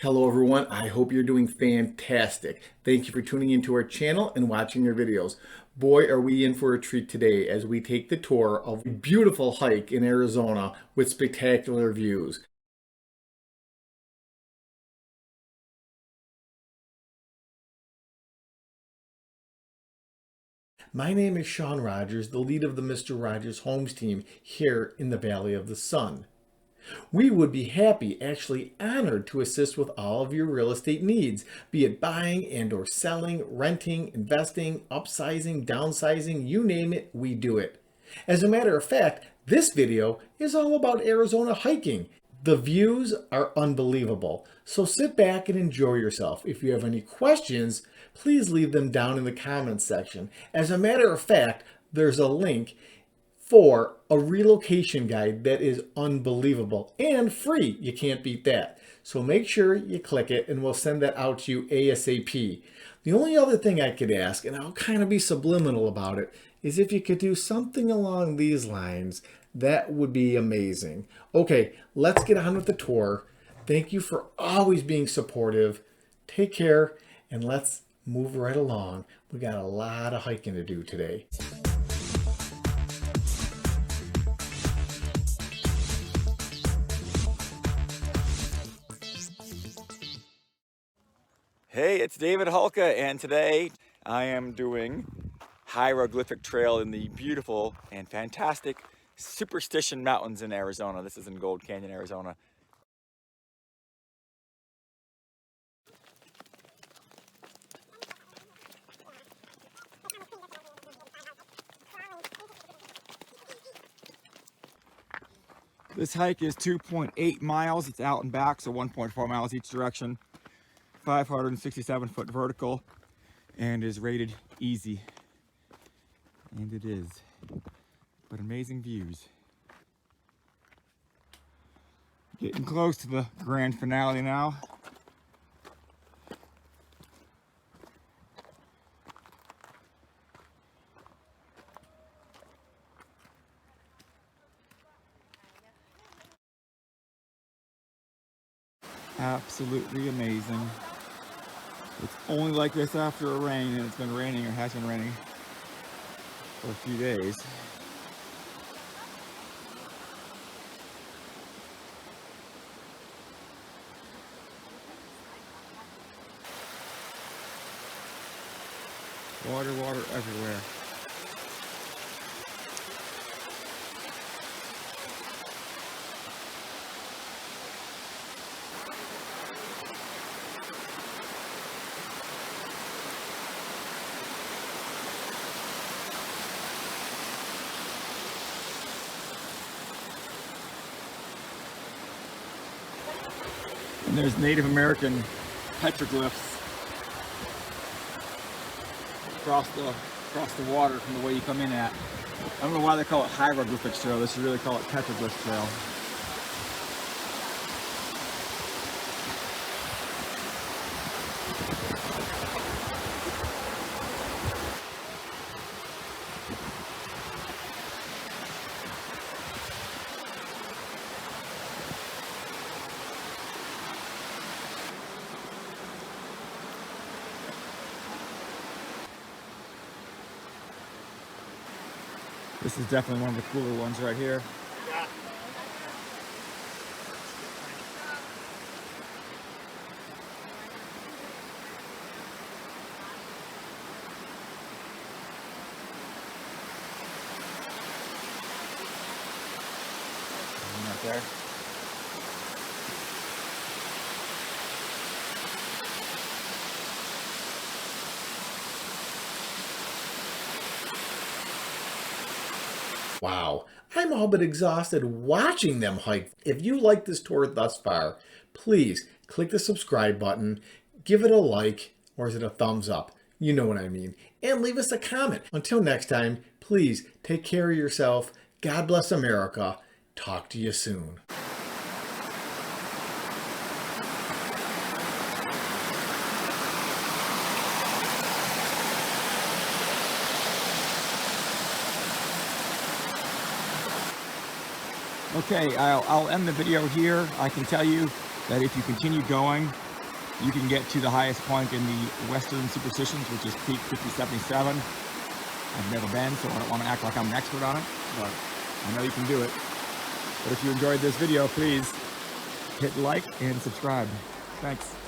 Hello everyone, I hope you're doing fantastic. Thank you for tuning into our channel and watching our videos. Boy, are we in for a treat today as we take the tour of a beautiful hike in Arizona with spectacular views. My name is Sean Rogers, the lead of the Mr. Rogers Homes team here in the Valley of the Sun. We would be happy, actually honored, to assist with all of your real estate needs, be it buying and or selling, renting, investing, upsizing, downsizing, you name it, we do it. As a matter of fact, this video is all about Arizona hiking. The views are unbelievable, so sit back and enjoy yourself. If you have any questions, please leave them down in the comments section. As a matter of fact, there's a link for a relocation guide that is unbelievable and free. You can't beat that. So make sure you click it and we'll send that out to you ASAP. The only other thing I could ask, and I'll kind of be subliminal about it, is if you could do something along these lines. That would be amazing. Okay, let's get on with the tour. Thank you for always being supportive. Take care and let's move right along. We got a lot of hiking to do today. Hey, it's David Hulka, and today I am doing Hieroglyphic Trail in the beautiful and fantastic Superstition Mountains in Arizona. This is in Gold Canyon, Arizona. This hike is 2.8 miles. It's out and back, so 1.4 miles each direction. 567-foot vertical, and is rated easy. And it is. But amazing views. Getting close to the grand finale now. Absolutely amazing. It's only like this after a rain, and it's been raining or has been raining for a few days. Water everywhere. And there's Native American petroglyphs across the water from the way you come in at. I don't know why they call it Hieroglyphic Trail. They should really call it Petroglyph Trail. This is definitely one of the cooler ones right here. Right there. Wow, I'm all but exhausted watching them hike. If you like this tour thus far, please click the subscribe button, give it a like, or is it a thumbs up? You know what I mean. And leave us a comment. Until next time, please take care of yourself. God bless America. Talk to you soon. Okay, I'll end the video here. I can tell you that if you continue going, You can get to the highest point in the Western Superstitions, which is Peak 5077. I've never been, so I don't want to act like I'm an expert on it, but I know you can do it. But if you enjoyed this video, please hit like and subscribe. Thanks.